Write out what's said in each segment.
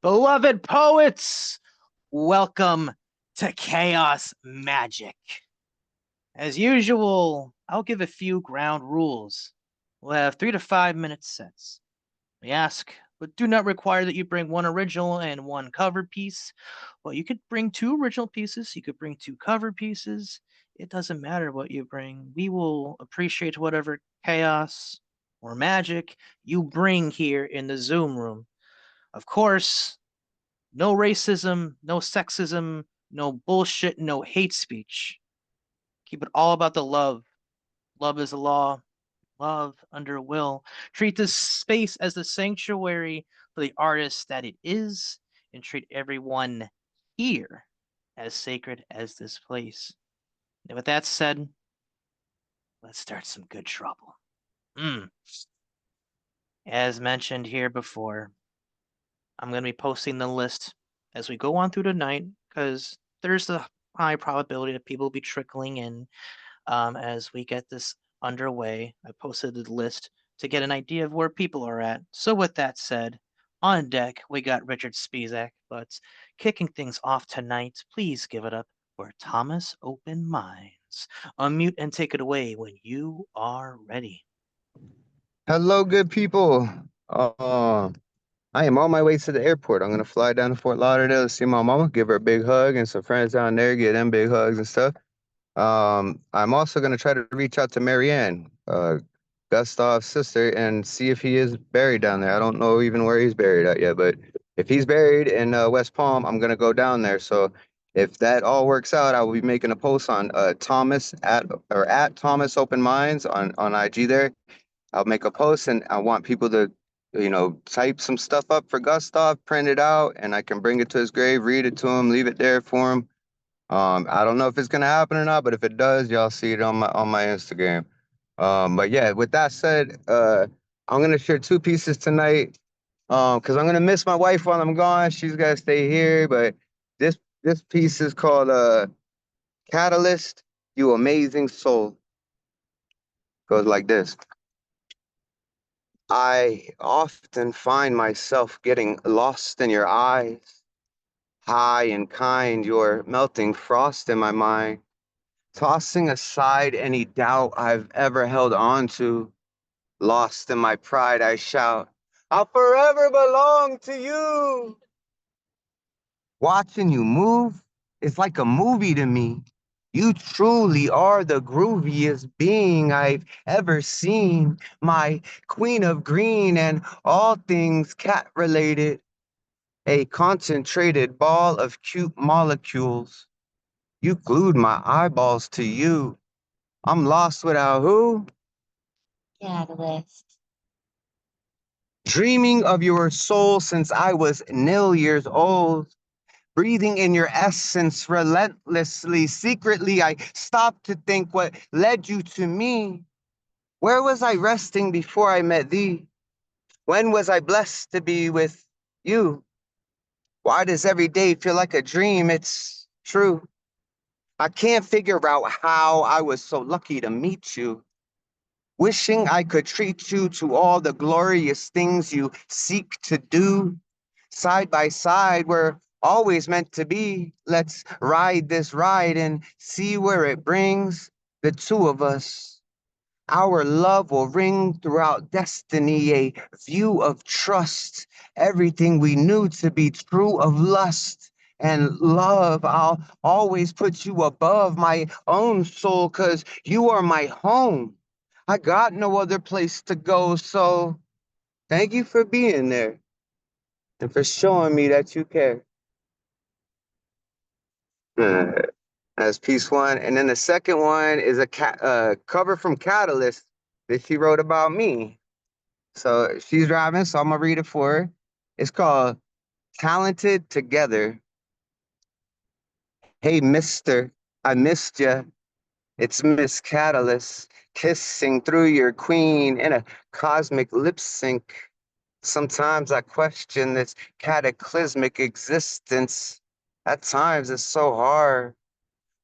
Beloved poets, welcome to Chaos Magic. As usual, I'll give a few ground rules. We'll have 3 to 5 minute sets. We ask, but do not require that you bring one original and one cover piece. Well, you could bring two original pieces, you could bring two cover pieces. It doesn't matter what you bring. We will appreciate whatever chaos or magic you bring here in the Zoom room. Of course, no racism, no sexism, no bullshit, no hate speech. Keep it all about the love. Love is a law. Love under will. Treat this space as the sanctuary for the artist that it is, and treat everyone here as sacred as this place. And with that said, let's start some good trouble. Mm. As mentioned here before, I'm going to be posting the list as we go on through the night because there's a high probability that people will be trickling in as we get this underway. I posted the list to get an idea of where people are at. So, with that said, on deck, we got Richard Spizak, but kicking things off tonight, please give it up for Thomas Open Minds. Unmute and take it away when you are ready. Hello, good people. I am on my way to the airport. I'm gonna fly down to Fort Lauderdale to see my mama, give her a big hug, and some friends down there, get them big hugs and stuff. I'm also gonna try to reach out to Marianne, Gustav's sister, and see if he is buried down there. I don't know even where he's buried at yet, but if he's buried in West Palm, I'm gonna go down there. So if that all works out, I will be making a post on Thomas at Thomas Open Minds on IG there. I'll make a post and I want people to, type some stuff up for Gustav, print it out, and I can bring it to his grave, read it to him, leave it there for him. I don't know if it's gonna happen or not, but if it does, y'all see it on my Instagram. But yeah, with that said, I'm gonna share two pieces tonight. Because I'm gonna miss my wife while I'm gone. She's gotta stay here. But this piece is called Catalyst, You Amazing Soul. Goes like this. I often find myself getting lost in your eyes, high and kind, your melting frost in my mind, tossing aside any doubt I've ever held on to. Lost in my pride, I shout, I'll forever belong to you. Watching you move is like a movie to me. You truly are the grooviest being I've ever seen, my queen of green and all things cat related, a concentrated ball of cute molecules. You glued my eyeballs to you. I'm lost without who? Catalyst. Dreaming of your soul since I was nil years old. Breathing in your essence relentlessly, secretly, I stopped to think what led you to me. Where was I resting before I met thee? When was I blessed to be with you? Why does every day feel like a dream? It's true. I can't figure out how I was so lucky to meet you. Wishing I could treat you to all the glorious things you seek to do. Side by side, we're always meant to be. Let's ride this ride and see where it brings the two of us. Our love will ring throughout destiny, a view of trust, everything we knew to be true of lust and love. I'll always put you above my own soul, 'cause you are my home. I got no other place to go, so thank you for being there and for showing me that you care. Uh, That's piece one. And then the second one is a cover from Catalyst that she wrote about me. So she's driving, so I'm gonna read it for her. It's called Talented Together. Hey, mister, I missed ya. It's Miss Catalyst kissing through your queen in a cosmic lip sync. Sometimes I question this cataclysmic existence. At times it's so hard,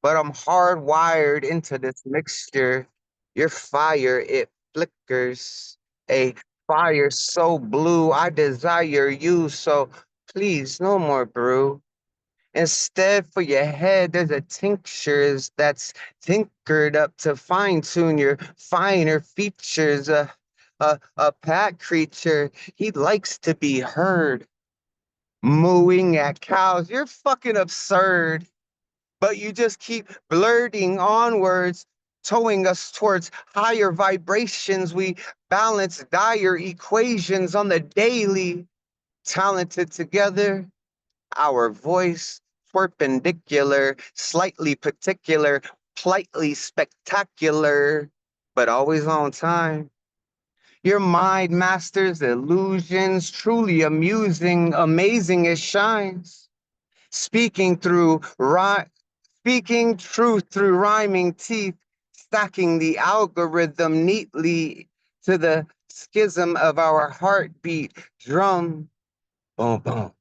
but I'm hardwired into this mixture. Your fire, it flickers. A fire so blue, I desire you, so please no more brew. Instead, for your head, there's a tinctures that's tinkered up to fine tune your finer features. A pack creature, he likes to be heard. Mooing at cows, you're fucking absurd. But you just keep blurting onwards, towing us towards higher vibrations. We balance dire equations on the daily, talented together. Our voice perpendicular, slightly particular, politely spectacular, but always on time. Your mind masters illusions, truly amusing, amazing it shines. Speaking through speaking truth through rhyming teeth, stacking the algorithm neatly to the schism of our heartbeat drum. Boom, boom.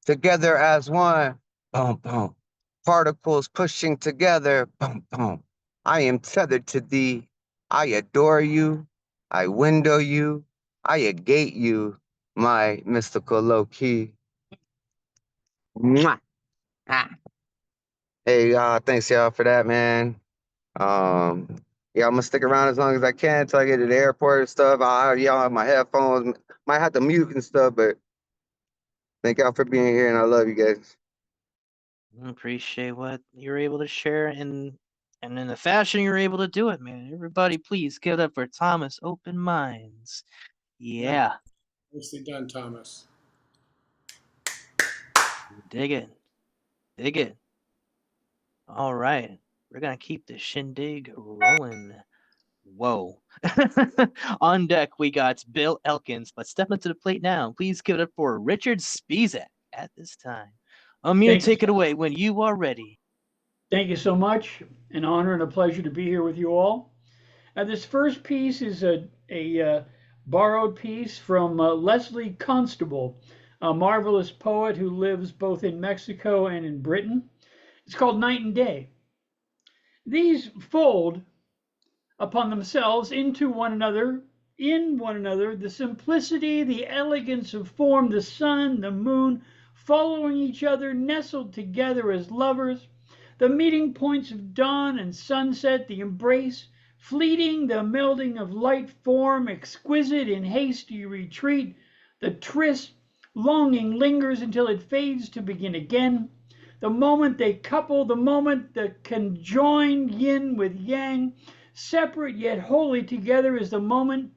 Together as one. Boom, boom. Particles pushing together. Boom, boom. I am tethered to thee. I adore you. I window you. I agate you, my mystical low key. Mwah. Ah. Hey, thanks y'all for that, man. Um, yeah, I'm gonna stick around as long as I can until I get to the airport and stuff. Y'all have my headphones. Might have to mute and stuff, but thank y'all for being here, and I love you guys. I appreciate what you're able to share and in the fashion you're able to do it, man. Everybody, please give it up for Thomas Open Minds. Yeah, Yeah, nicely done, Thomas. dig it, dig it. All right, we're gonna keep the shindig rolling. Whoa. On deck, we got Bill Elkins, but stepping to the plate now, please give it up for Richard Spizak at this time. Amir, Thank you. take it away when you are ready. Thank you so much. An honor and a pleasure to be here with you all. This first piece is a borrowed piece from Leslie Constable, a marvelous poet who lives both in Mexico and in Britain. It's called Night and Day. These fold upon themselves into one another, in one another, the simplicity, the elegance of form, the sun, the moon, following each other, nestled together as lovers, the meeting points of dawn and sunset, the embrace, fleeting, the melding of light form, exquisite in hasty retreat, the tryst, longing lingers until it fades to begin again. The moment they couple, the moment that conjoin yin with yang, separate yet wholly together, is the moment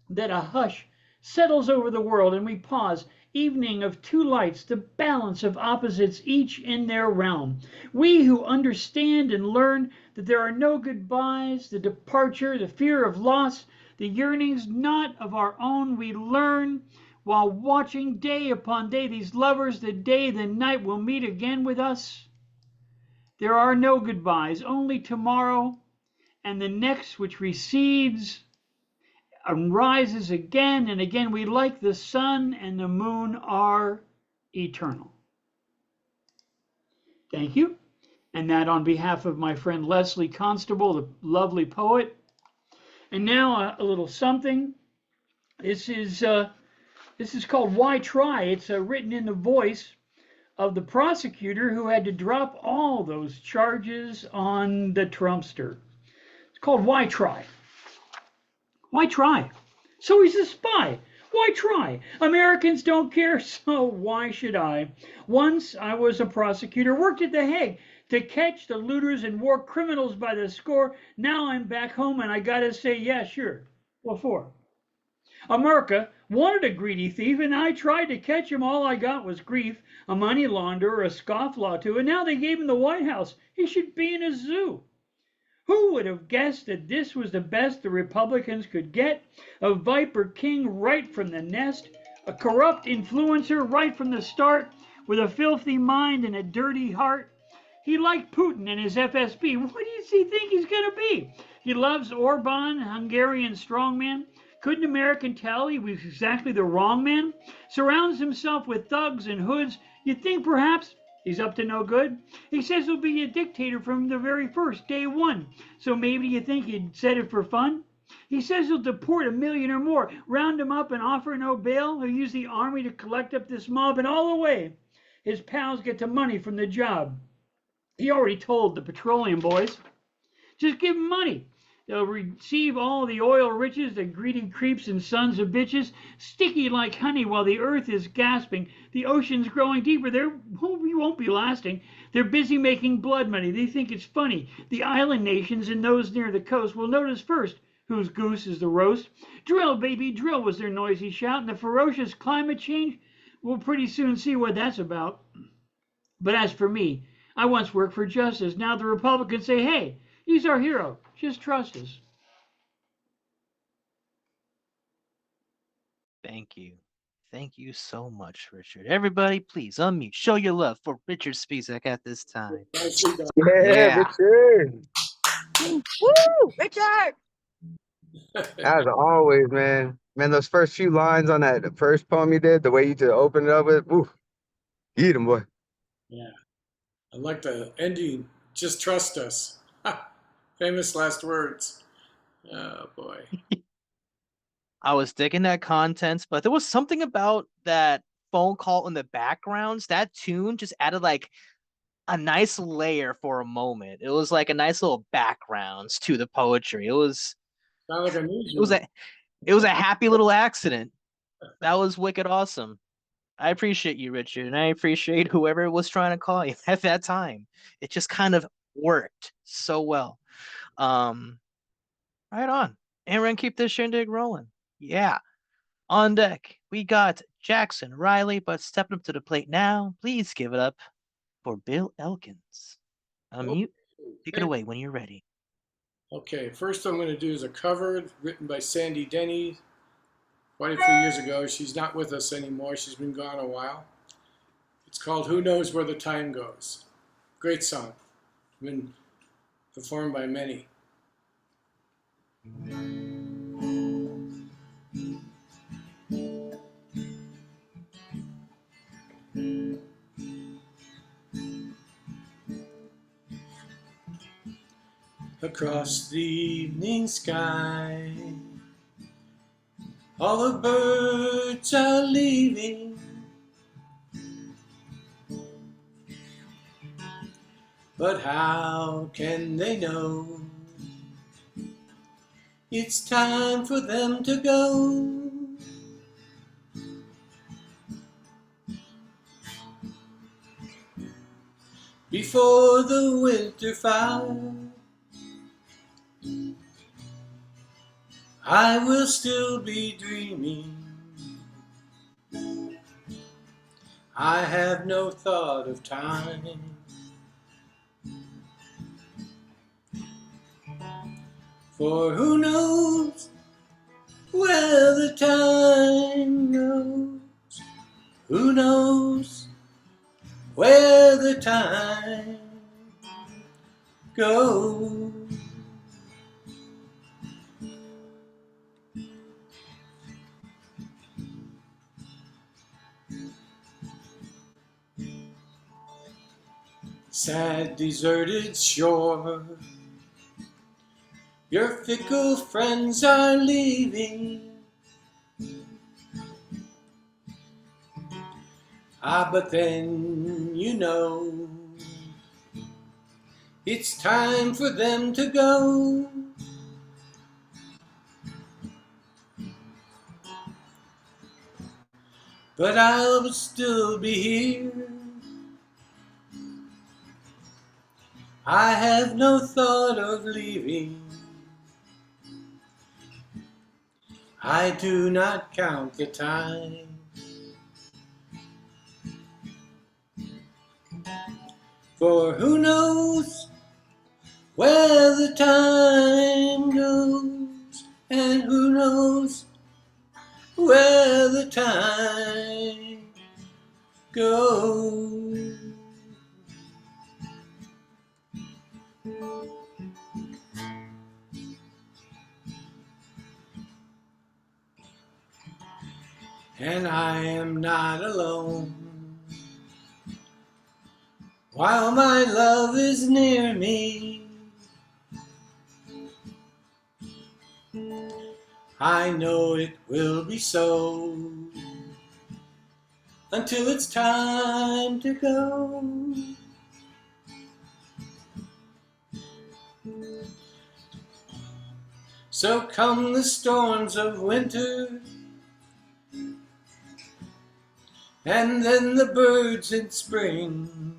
that a hush settles over the world and we pause. Evening of two lights, the balance of opposites, each in their realm. We who understand and learn that there are no goodbyes, the departure, the fear of loss, the yearnings not of our own, we learn while watching day upon day these lovers, the day, the night will meet again with us. There are no goodbyes, only tomorrow and the next which recedes and rises again and again. We, like the sun and the moon, are eternal. Thank you. And that on behalf of my friend Leslie Constable, the lovely poet. And now a little something. This is called Why Try? It's written in the voice of the prosecutor who had to drop all those charges on the Trumpster. It's called Why Try? Why try? So he's a spy. Why try? Americans don't care, so why should I? Once I was a prosecutor, worked at The Hague to catch the looters and war criminals by the score. Now I'm back home and I gotta say, yeah, sure. What for? America wanted a greedy thief, and I tried to catch him. All I got was grief, a money launderer, a scofflaw too, and now they gave him the White House. He should be in a zoo. Who would have guessed that this was the best the Republicans could get? A viper king right from the nest, a corrupt influencer right from the start, with a filthy mind and a dirty heart. He liked Putin and his FSB. What does he think he's going to be? He loves Orban, Hungarian strongman. Couldn't American tell he was exactly the wrong man? Surrounds himself with thugs and hoods. You'd think perhaps he's up to no good. He says he'll be a dictator from the very first, day one. So maybe you think he'd said it for fun? He says he'll deport 1 million or more, round them up and offer no bail. He'll use the army to collect up this mob, and all the way, his pals get the money from the job. He already told the petroleum boys, just give them money. They'll receive all the oil riches, the greedy creeps and sons of bitches, sticky like honey while the earth is gasping, the ocean's growing deeper. We won't be lasting. They're busy making blood money. They think it's funny. The island nations and those near the coast will notice first whose goose is the roast. Drill, baby, drill was their noisy shout, and the ferocious climate change, we'll pretty soon see what that's about. But as for me, I once worked for justice. Now the Republicans say, hey, he's our hero. Just trust us. Thank you. Thank you so much, Richard. Everybody, please unmute. Show your love for Richard Spisak at this time. Nicely done. Yeah, Yeah. Richard. Woo! Richard! As always, man. Man, those first few lines on that first poem you did, the way you just opened it up with, ooh, eat 'em, boy. Yeah. I like the ending. Just trust us. Famous last words. Oh, boy. I was digging that content, but there was something about that phone call in the backgrounds. That tune just added like a nice layer for a moment. It was like a nice little backgrounds to the poetry. It was Sound like a news it was a it was a happy little accident. That was wicked awesome. I appreciate you, Richard, and I appreciate whoever was trying to call you at that time. It just kind of worked so well. Right on. And we're gonna keep this shindig rolling. Yeah. On deck, we got Jackson Riley, but stepping up to the plate now, please give it up for Bill Elkins. Unmute. Take it away when you're ready. Okay, first I'm going to do is a cover written by Sandy Denny quite a few years ago. She's not with us anymore. She's been gone a while. It's called Who Knows Where the Time Goes. Great song. Been performed by many. Across the evening sky, all the birds are leaving, but how can they know it's time for them to go? Before the winter fire, I will still be dreaming. I have no thought of time. For who knows where the time goes? Who knows where the time goes? Sad deserted shore, your fickle friends are leaving. Ah, but then you know it's time for them to go. But I'll still be here. I have no thought of leaving. I do not count the time. For who knows where the time goes, and who knows where the time goes. And I am not alone, while my love is near me. I know it will be so until it's time to go. So come the storms of winter, and then the birds in spring.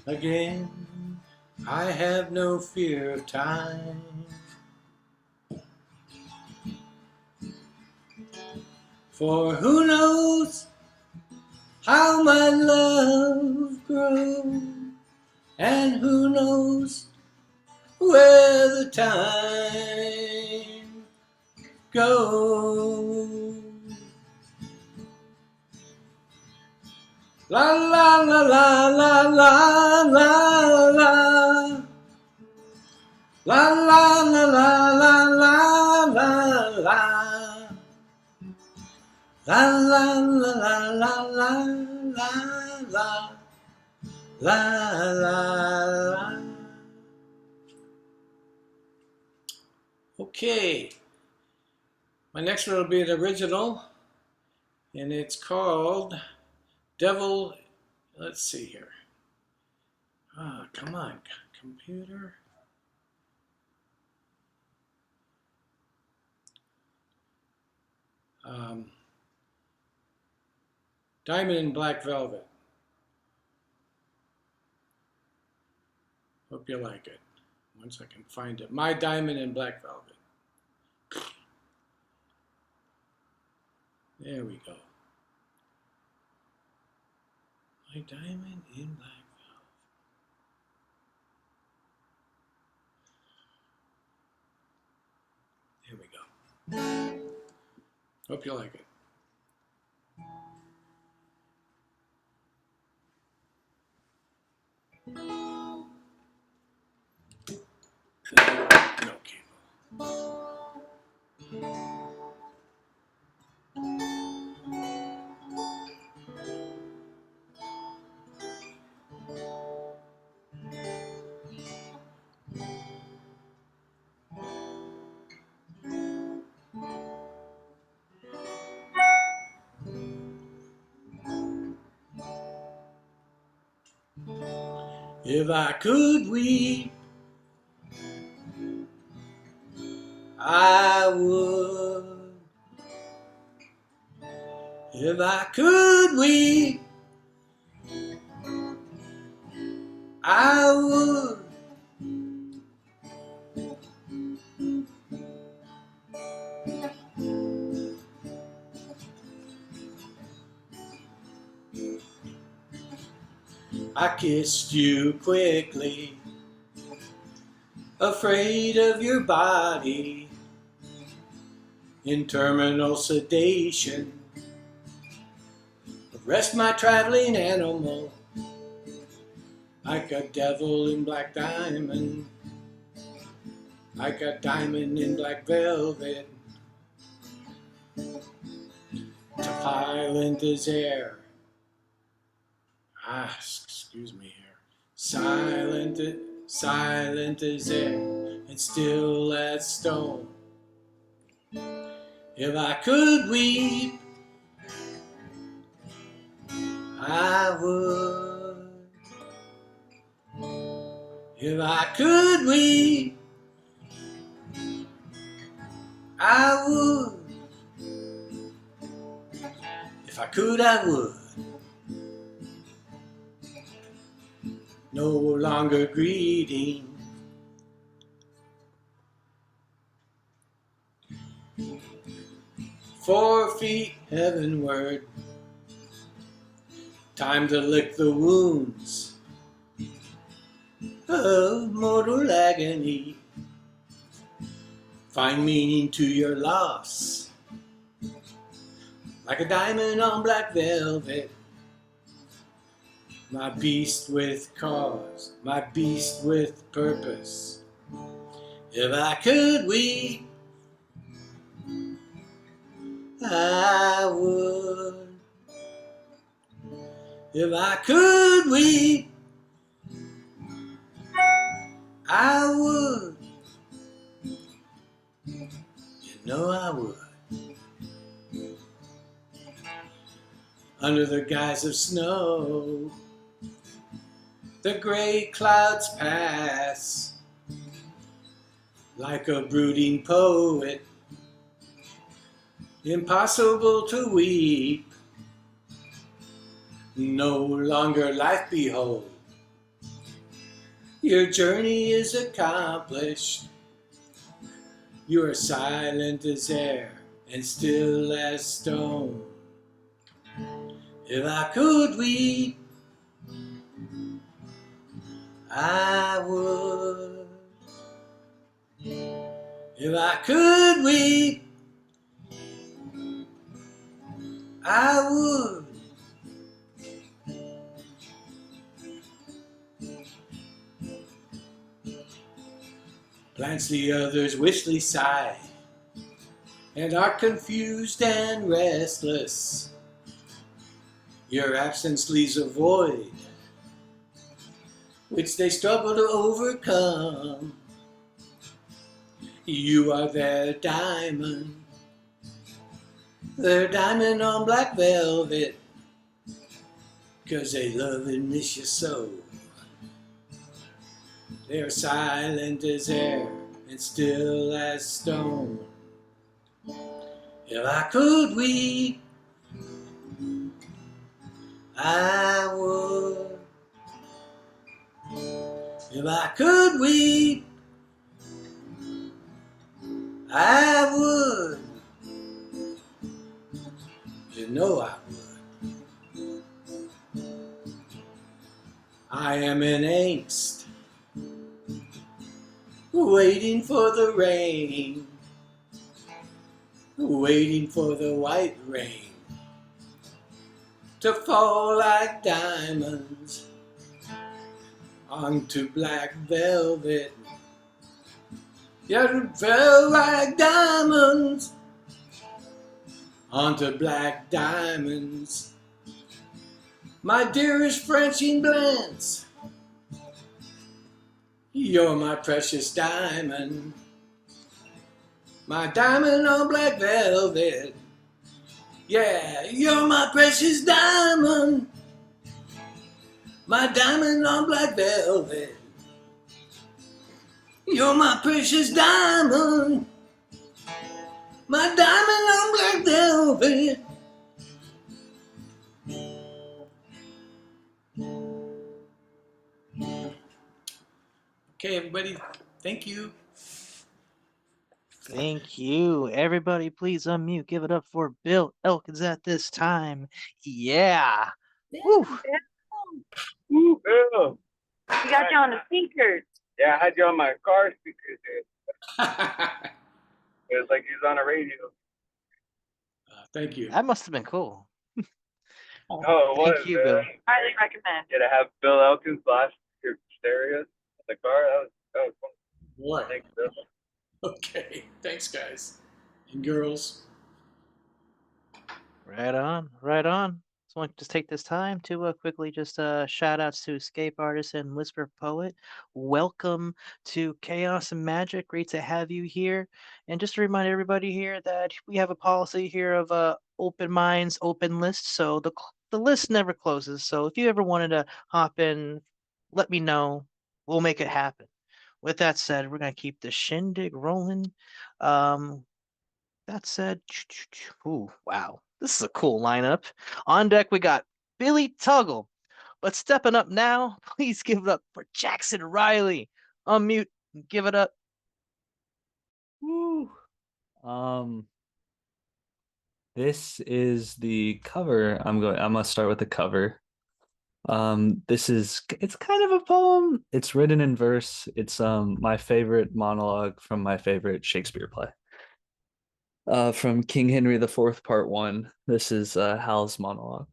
Again, I have no fear of time. For who knows how my love grows, and who knows where the time goes. La la la la la la la la. La la la la la la la la. La la la la la la la la la la. Okay, my next one will be an original, and it's called Devil. Let's see here. Ah, come on, computer. Diamond in Black Velvet. Hope you like it. Once I can find it. My Diamond in Black Velvet. There we go. My Diamond in Black Velvet. There we go. Hope you like it. No cable. If I could weep, I would. If I could weep, I would. I kissed you quickly, afraid of your body, in terminal sedation. Arrest my traveling animal, like a devil in black diamond, like a diamond in black velvet. Silent as air. Excuse me here. Silent as air, and still as stone. If I could weep, I would. If I could weep, I would. If I could, I would. No longer greeting. 4 feet heavenward. Time to lick the wounds of mortal agony. Find meaning to your loss, like a diamond on black velvet. My beast with cause, my beast with purpose. If I could weep, I would. If I could weep, I would. And know I would. Under the guise of snow, the gray clouds pass like a brooding poet, impossible to weep, no longer life behold. Your journey is accomplished, you are silent as air and still as stone. If I could weep, I would. If I could weep, I would. Glance the others wistfully sigh, and are confused and restless. Your absence leaves a void, which they struggle to overcome. You are their diamond on black velvet, 'cause they love and miss you so. They're silent as air and still as stone. If I could weep, I would. If I could weep, I would. You know I would. I am in angst, waiting for the rain, waiting for the white rain to fall like diamonds onto black velvet. Yeah, it fell like diamonds onto black diamonds. My dearest Francine Blance, you're my precious diamond. My diamond on black velvet. Yeah, you're my precious diamond. My diamond on black velvet. You're my precious diamond. My diamond on black velvet. Okay, everybody, thank you. Thank you. Everybody, please unmute. Give it up for Bill Elkins at this time. Yeah. Woo. Ooh, Bill. We got you on the speakers. Yeah, I had you on my car speakers, dude. It was like he was on a radio. Thank you. That must have been cool. Oh, it was. Thank you, Bill. Highly recommend. Yeah, to have Bill Elkins blast your stereos in the car, that was fun. Boy. Thanks, Bill. Okay, thanks, guys and girls. Right on, right on. So I want to just take this time to quickly just shout outs to Escape Artist and Whisper Poet. Welcome to Chaos and Magic. Great to have you here. And just to remind everybody here that we have a policy here of open minds, open lists. So the list never closes. So if you ever wanted to hop in, let me know. We'll make it happen. With that said, we're gonna keep the shindig rolling. That said, ooh, wow, this is a cool lineup. On deck, we got Billy Tuggle. But stepping up now, please give it up for Jackson Riley. Unmute, give it up. Woo. This is the cover. I'm gonna start with the cover. It's kind of a poem. It's written in verse. It's my favorite monologue from my favorite Shakespeare play. From King Henry IV, Part 1. This is Hal's monologue.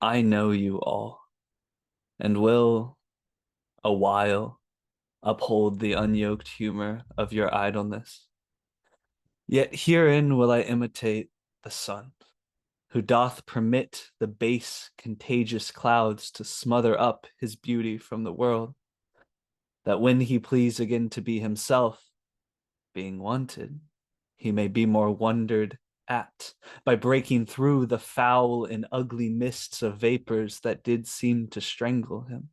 I know you all, and will, a while, uphold the unyoked humor of your idleness. Yet herein will I imitate the sun, who doth permit the base, contagious clouds to smother up his beauty from the world, that when he please again to be himself, being wanted, he may be more wondered at by breaking through the foul and ugly mists of vapors that did seem to strangle him.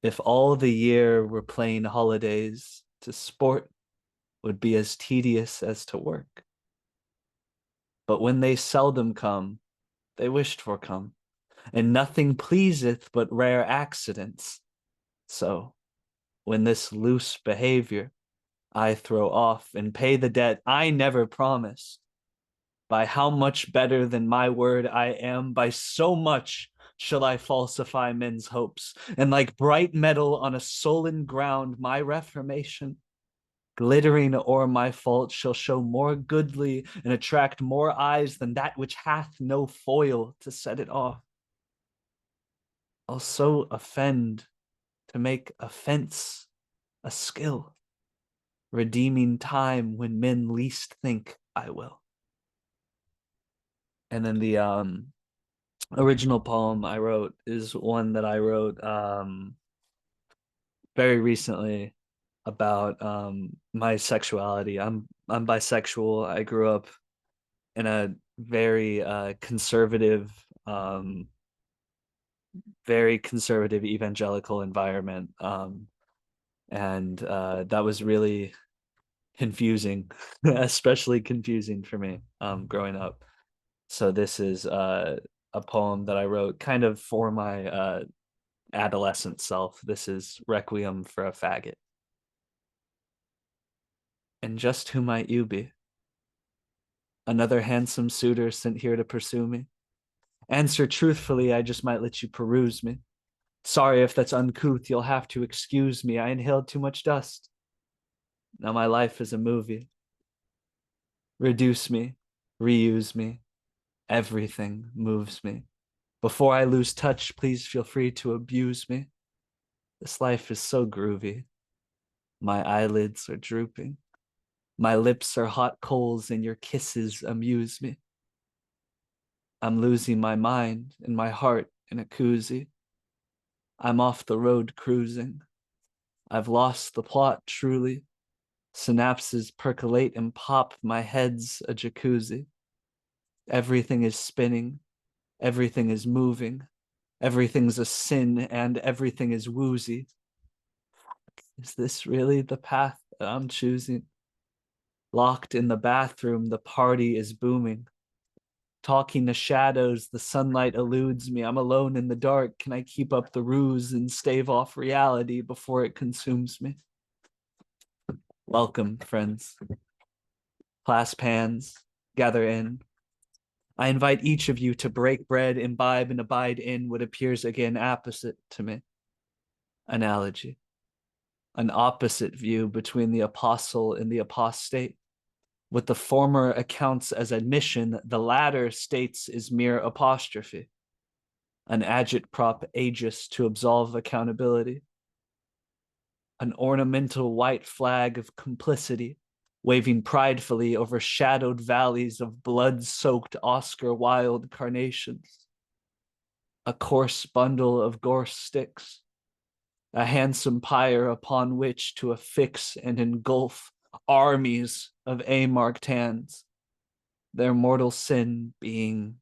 If all the year were plain holidays, to sport would be as tedious as to work. But when they seldom come, they wished for come, and nothing pleaseth but rare accidents. So, when this loose behavior I throw off and pay the debt I never promised, by how much better than my word I am, by so much shall I falsify men's hopes, and like bright metal on a sullen ground, my reformation, glittering o'er my fault, shall show more goodly and attract more eyes than that which hath no foil to set it off. I'll so offend to make offense a skill, redeeming time when men least think I will. And then the original poem I wrote is one that I wrote very recently about my sexuality. I'm bisexual. I grew up in a very conservative evangelical environment, and that was really confusing, especially confusing for me growing up. So this is a poem that I wrote kind of for my adolescent self. This is Requiem for a Faggot. And just who might you be? Another handsome suitor sent here to pursue me? Answer truthfully, I just might let you peruse me. Sorry if that's uncouth, you'll have to excuse me. I inhaled too much dust. Now my life is a movie. Reduce me, reuse me. Everything moves me. Before I lose touch, please feel free to abuse me. This life is so groovy. My eyelids are drooping. My lips are hot coals and your kisses amuse me. I'm losing my mind and my heart in a koozie. I'm off the road cruising. I've lost the plot truly. Synapses percolate and pop. My head's a jacuzzi. Everything is spinning. Everything is moving. Everything's a sin and everything is woozy. Is this really the path that I'm choosing? Locked in the bathroom, the party is booming. Talking to shadows, the sunlight eludes me. I'm alone in the dark. Can I keep up the ruse and stave off reality before it consumes me? Welcome, friends. Clasp hands, gather in. I invite each of you to break bread, imbibe, and abide in what appears again opposite to me. Analogy. An opposite view between the apostle and the apostate. What the former accounts as admission, the latter states is mere apostrophe. An agitprop aegis to absolve accountability. An ornamental white flag of complicity, waving pridefully over shadowed valleys of blood-soaked Oscar Wilde carnations. A coarse bundle of gorse sticks. A handsome pyre upon which to affix and engulf armies of A-marked hands, their mortal sin being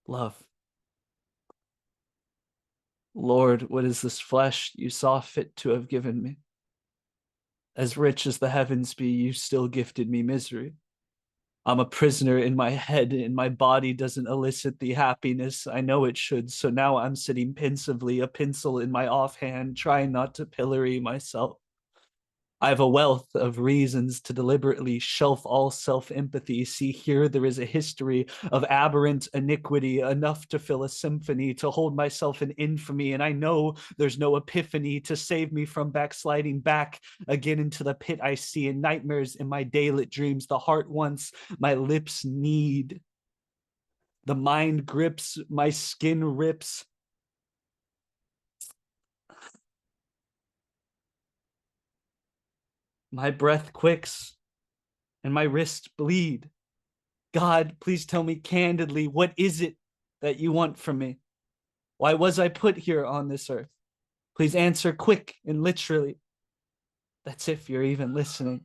love. Lord, what is this flesh you saw fit to have given me? As rich as the heavens be, you still gifted me misery. I'm a prisoner in my head, and my body doesn't elicit the happiness I know it should, so now I'm sitting pensively, a pencil in my offhand, trying not to pillory myself. I have a wealth of reasons to deliberately shelf all self-empathy. See, here there is a history of aberrant iniquity, enough to fill a symphony, to hold myself in infamy, and I know there's no epiphany to save me from backsliding back again into the pit I see in nightmares in my daylit dreams. The heart wants, my lips need. The mind grips, my skin rips. My breath quicks and my wrists bleed. God, please tell me candidly, what is it that you want from me? Why was I put here on this earth? Please answer quick and literally. That's if you're even listening.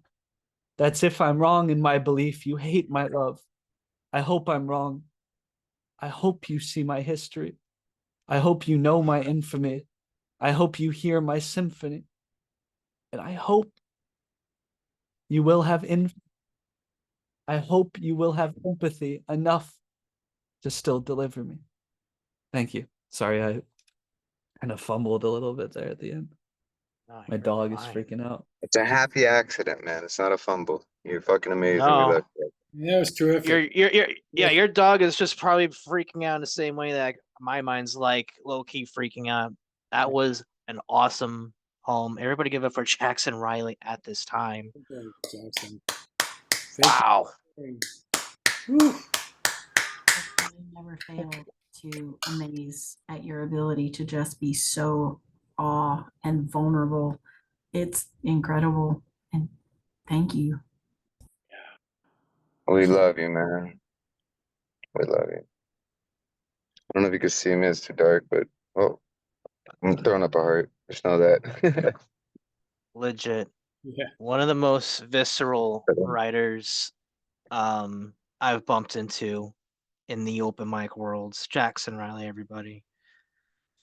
That's if I'm wrong in my belief you hate my love. I hope I'm wrong. I hope you see my history. I hope you know my infamy. I hope you hear my symphony. And I hope you will have I hope you will have empathy enough to still deliver me. Thank you. Sorry, I kind of fumbled a little bit there at the end. No, My you're dog is fine. freaking out. It's a happy accident, man. It's not a fumble. You're fucking amazing. We No. love you. That was terrific. Yeah, your dog is just probably freaking out in the same way that my mind's like low key freaking out. That was an awesome home. Everybody give it for Jackson Riley at this time. Jackson. Wow. Whew. I never fail to amaze at your ability to just be so awe and vulnerable. It's incredible. And thank you. We love you, man. We love you. I don't know if you can see me. It's too dark, but oh, I'm throwing up a heart. Just know that. Legit. Yeah. One of the most visceral writers I've bumped into in the open mic worlds. Jackson Riley, everybody.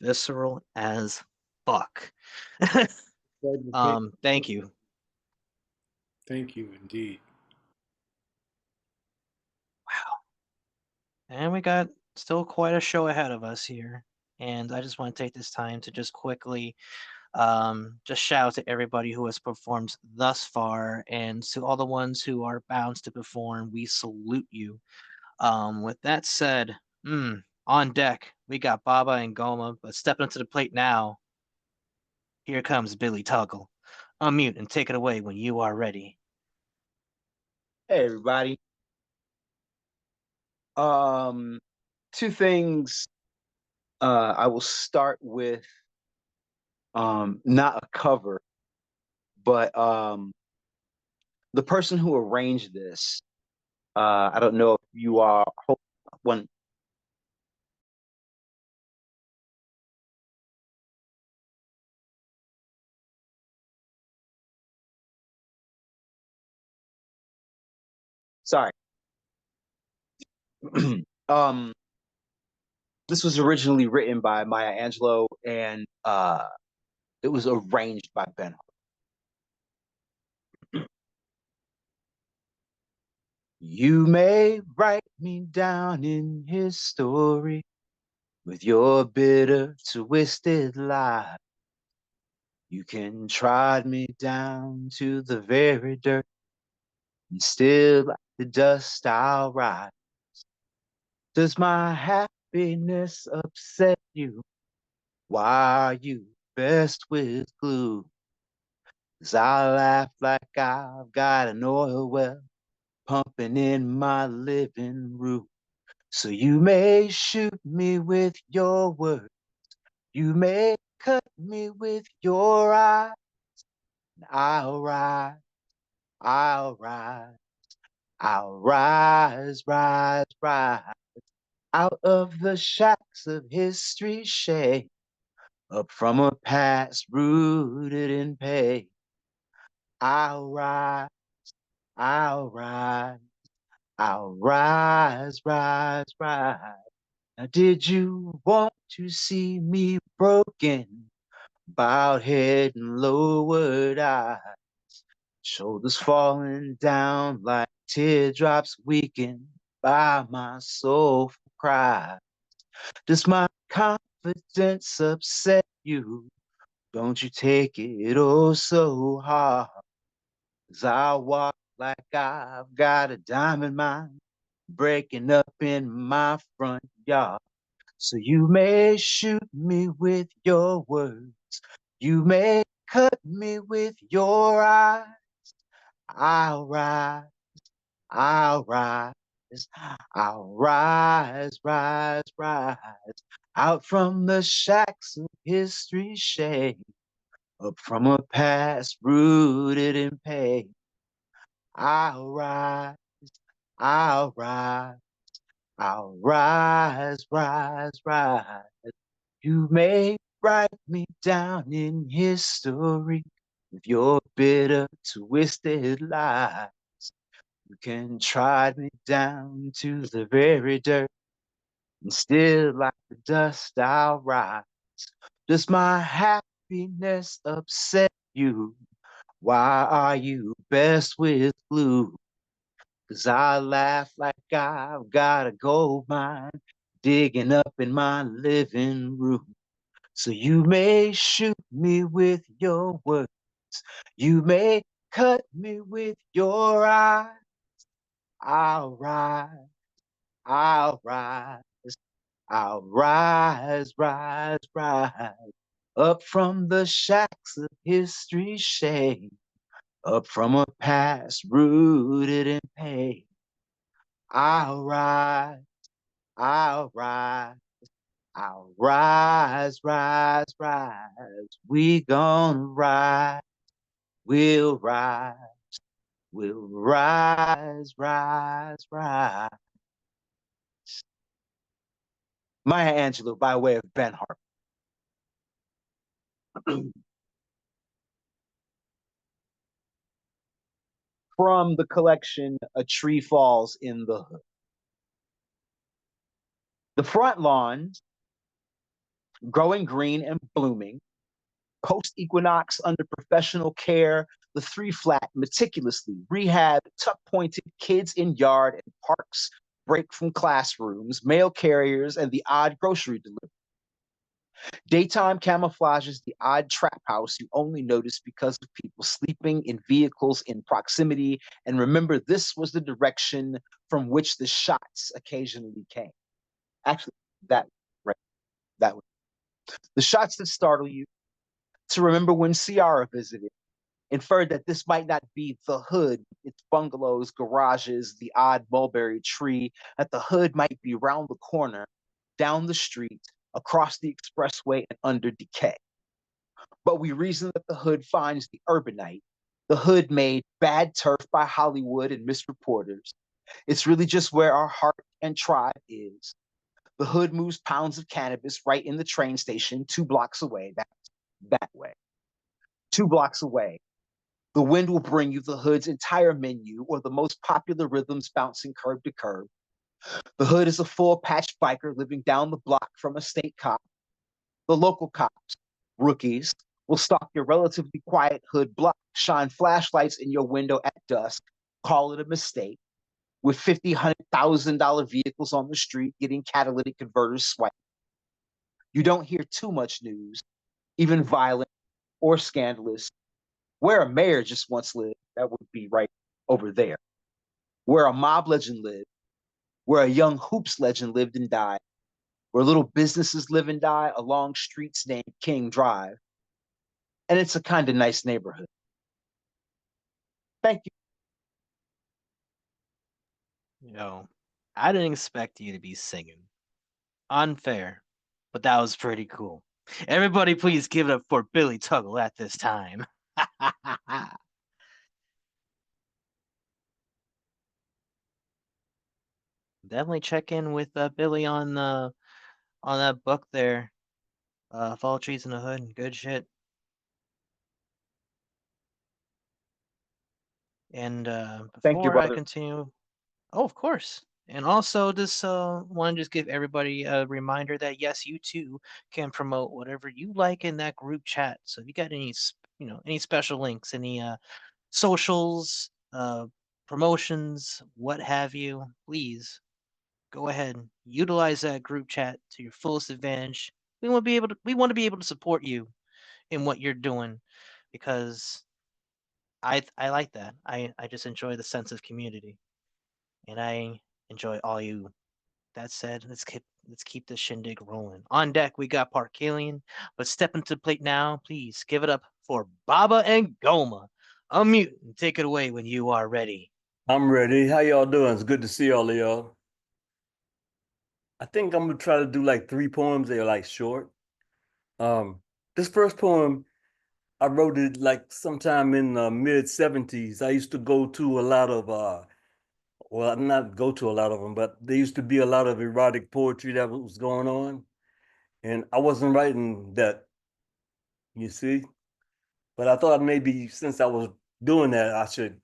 Visceral as fuck. Thank you. Thank you indeed. Wow. And we got still quite a show ahead of us here. And I just want to take this time to just quickly just shout out to everybody who has performed thus far and to all the ones who are bound to perform. We salute you. With that said, on deck, we got Baba and Goma, but stepping up to the plate now, here comes Billy Tuggle. Unmute and take it away when you are ready. Hey everybody. Two things. I will start with not a cover, but the person who arranged this. I don't know if you are one. Sorry. This was originally written by Maya Angelou, and it was arranged by Ben. You may write me down in history with your bitter, twisted lie. You can trod me down to the very dirt, and still like the dust I'll rise. Does my happiness upset you? Why are you best with glue? 'Cause I laugh like I've got an oil well pumping in my living room. So you may shoot me with your words, you may cut me with your eyes. I'll rise, I'll rise, I'll rise, rise, rise out of the shacks of history's shade, up from a past rooted in pain. I'll rise, I'll rise, I'll rise, rise, rise. Now, did you want to see me broken, bowed head and lowered eyes, shoulders falling down like teardrops weakened by my soulful cry? Does my confidence upset you? Don't you take it oh so hard, 'cause I walk like I've got a diamond mine breaking up in my front yard. So you may shoot me with your words, you may cut me with your eyes. I'll rise, I'll rise, I'll rise, rise, rise out from the shacks of history's shade, up from a past rooted in pain. I'll rise, I'll rise, I'll rise, rise, rise. You may write me down in history with your bitter, twisted lie. You can trot me down to the very dirt, and still like the dust I'll rise. Does my happiness upset you? Why are you best with glue? 'Cause I laugh like I've got a gold mine digging up in my living room. So you may shoot me with your words, you may cut me with your eyes. I'll rise, I'll rise, I'll rise, rise, rise, up from the shacks of history's shame, up from a past rooted in pain. I'll rise, I'll rise, I'll rise, rise, rise. We gonna rise, we'll rise, we'll rise, rise, rise. Maya Angelou by way of Ben Harper. From the collection A Tree Falls in the Hood. The front lawns, growing green and blooming, post-equinox under professional care, the three flat, meticulously rehabbed, tuck-pointed kids in yard and parks break from classrooms, mail carriers, and the odd grocery delivery. Daytime camouflages the odd trap house you only notice because of people sleeping in vehicles in proximity. And remember, this was the direction from which the shots occasionally came. Actually, that right, that was the shots that startle you. To remember when Ciara visited, inferred that this might not be the hood, its bungalows, garages, the odd mulberry tree, that the hood might be round the corner, down the street, across the expressway, and under decay. But we reason that the hood finds the urbanite, the hood made bad turf by Hollywood and misreporters. It's really just where our heart and tribe is. The hood moves pounds of cannabis right in the train station 2 blocks away. That's that way. 2 blocks away. The wind will bring you the hood's entire menu or the most popular rhythms bouncing curb to curb. The hood is a full patch biker living down the block from a state cop. The local cops, rookies, will stalk your relatively quiet hood block, shine flashlights in your window at dusk, call it a mistake, with $50,000, $100,000 vehicles on the street getting catalytic converters swiped. You don't hear too much news, even violent or scandalous. Where a mayor just once lived, that would be right over there. Where a mob legend lived, where a young hoops legend lived and died, where little businesses live and die along streets named King Drive. And it's a kind of nice neighborhood. Thank you. Yo, I didn't expect you to be singing. Unfair, but that was pretty cool. Everybody, please give it up for Billy Tuggle at this time. Definitely check in with Billy on that book there. Fall Trees in the Hood. Good shit. And Thank you, before I brother. continue, oh, of course. And also, just want to just give everybody a reminder that yes, you too can promote whatever you like in that group chat. So if you got any, any special links, any socials, promotions, what have you, please go ahead, utilize that group chat to your fullest advantage. We want to be able to support you in what you're doing because I like that. I just enjoy the sense of community, and I enjoy all you. That said, let's keep this shindig rolling. On deck, we got Parkalian, but step into the plate now. Please give it up for Baba and Goma. Unmute and take it away when you are ready. I'm ready. How y'all doing? It's good to see all of y'all. I think I'm gonna try to do like 3 poems. They're like short. This first poem, I wrote it like sometime in the mid-70s. I used to go to a lot of well, not go to a lot of them, but there used to be a lot of erotic poetry that was going on. And I wasn't writing that, you see. But I thought maybe since I was doing that, I should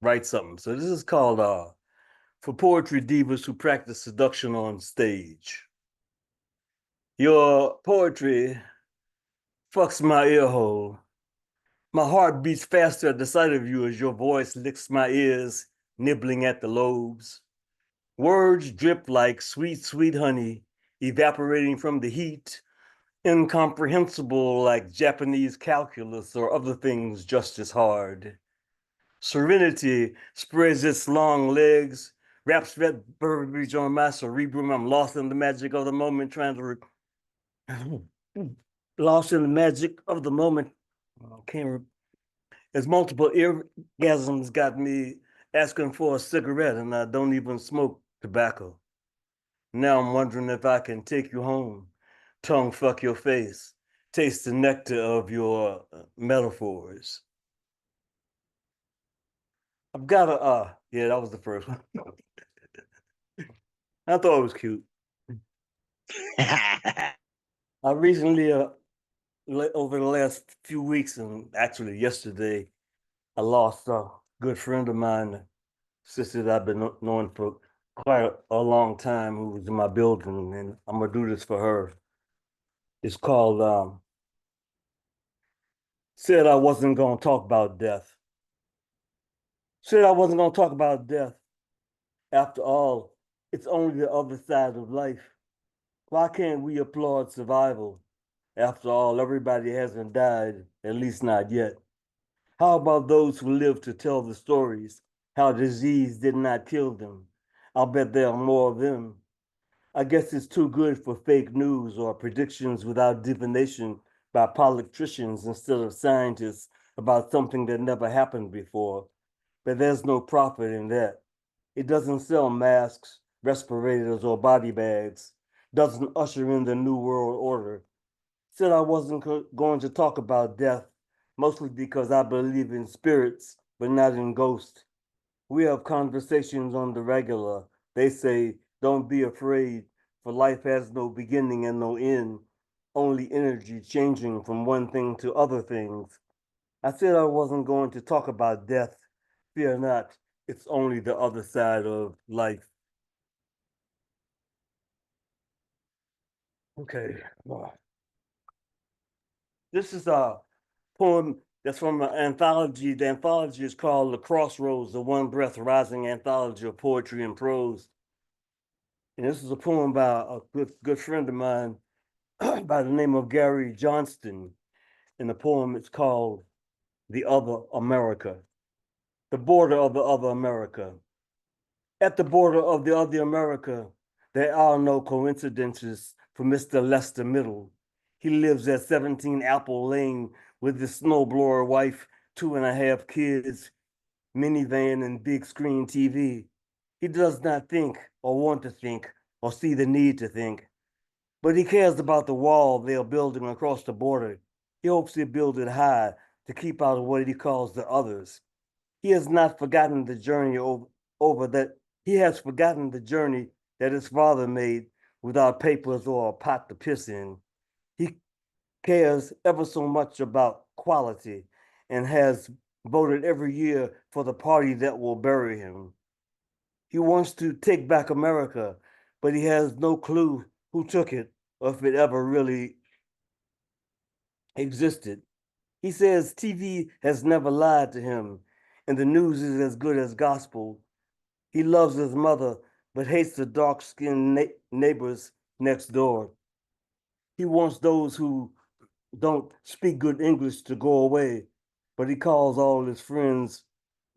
write something. So this is called for poetry divas who practice seduction on stage. Your poetry fucks my ear hole. My heart beats faster at the sight of you as your voice licks my ears, nibbling at the lobes. Words drip like sweet, sweet honey, evaporating from the heat, incomprehensible like Japanese calculus or other things just as hard. Serenity spreads its long legs, wraps red verbiage on my cerebrum. I'm lost in the magic of the moment, trying to lost in the magic of the moment. Can't. As multiple orgasms got me asking for a cigarette, and I don't even smoke tobacco. Now I'm wondering if I can take you home, tongue fuck your face, taste the nectar of your metaphors. I've got a, yeah, that was the first one. I thought it was cute. I recently, over the last few weeks, and actually yesterday, I lost a good friend of mine, a sister that I've been knowing for quite a long time, who was in my building, and I'm gonna do this for her. It's called Said I wasn't gonna talk about death. Said I wasn't gonna talk about death. After all, it's only the other side of life. Why can't we applaud survival? After all, everybody hasn't died, at least not yet. How about those who live to tell the stories, how disease did not kill them? I'll bet there are more of them. I guess it's too good for fake news or predictions without divination by politicians instead of scientists about something that never happened before. But there's no profit in that. It doesn't sell masks, respirators, or body bags, doesn't usher in the new world order. Said I wasn't going to talk about death, mostly because I believe in spirits, but not in ghosts. We have conversations on the regular. They say, don't be afraid, for life has no beginning and no end, only energy changing from one thing to other things. I said I wasn't going to talk about death. Fear not, it's only the other side of life. Okay. This is a poem that's from an anthology. The anthology is called The Crossroads, the One Breath Rising Anthology of Poetry and Prose. And this is a poem by a good friend of mine by the name of Gary Johnston. And the poem is called The Other America, the border of the other America. At the border of the other America, there are no coincidences for Mr. Lester Middle. He lives at 17 Apple Lane with his snowblower wife, 2.5 kids, minivan, and big screen TV. He does not think or want to think or see the need to think, but he cares about the wall they are building across the border. He hopes they build it high to keep out what he calls the others. He has not forgotten the journey over that. He has forgotten the journey that his father made without papers or a pot to piss in. He cares ever so much about quality and has voted every year for the party that will bury him. He wants to take back America, but he has no clue who took it or if it ever really existed. He says TV has never lied to him, and the news is as good as gospel. He loves his mother, but hates the dark-skinned neighbors next door. He wants those who don't speak good English to go away, but he calls all his friends